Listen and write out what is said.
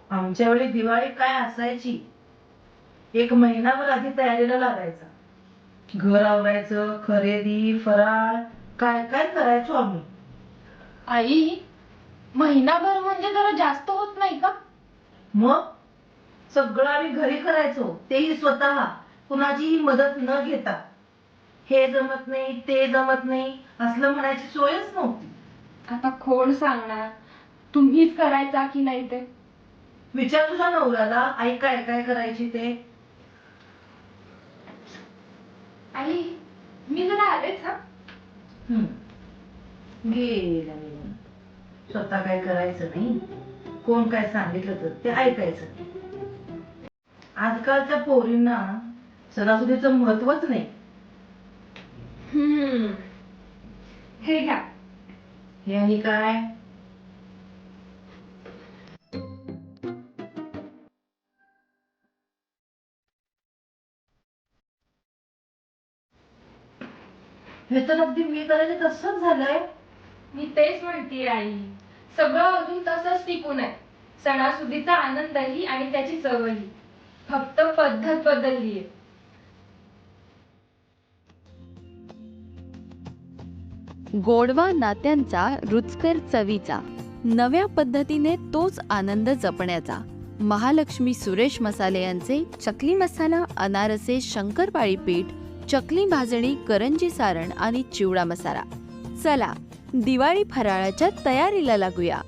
आमच्या वेळी दिवाळी काय असायची, एक महिनाभर आधी तयारीला लागायचा. घर आवरायचं, खरेदी, फराळ, काय काय करायचो आम्ही. आई, महिनाभर म्हणजे जरा जास्त होत नाही का? मग सगळं आम्ही घरी करायचो, तेही स्वतः, कुणाचीही मदत न घेता. हे जमत नाही, ते जमत नाही असलं म्हणायची सोयच नव्हती. आता कोण सांगणार तुम्हीच करायचा की नाही ते? विचार तुझ्या नवऱ्याला, आई काय काय करायची ते. आई, मी जरा आलेच हा. गेल्या निघून. स्वतः काय करायचं नाही, कोण काय सांगितलं तर ते ऐकायचं. आजकालच्या पोरींना सणासुदीचं महत्वच नाही. हे घ्या. हे आणि काय? हे तर अगदी मी करायचे तसंच झालंय. मी तेच म्हणतीये आई, सगळं अजून तसंच टिकून आहे. सणासुदीचा आनंदही आणि त्याची चवही, फक्त पद्धत बदललीये. गोडवा नात्यांचा, रुचकर चवीचा, नव्या पद्धतीने तोच आनंद जपण्याचा. महालक्ष्मी सुरेश मसाले यांचे चकली मसाला, अनारसे, शंकरपाळी पीठ, चकली भाजणी, करंजी सारण आणि चिवडा मसाला. चला दिवाळी फराळाच्या तयारीला लागूया.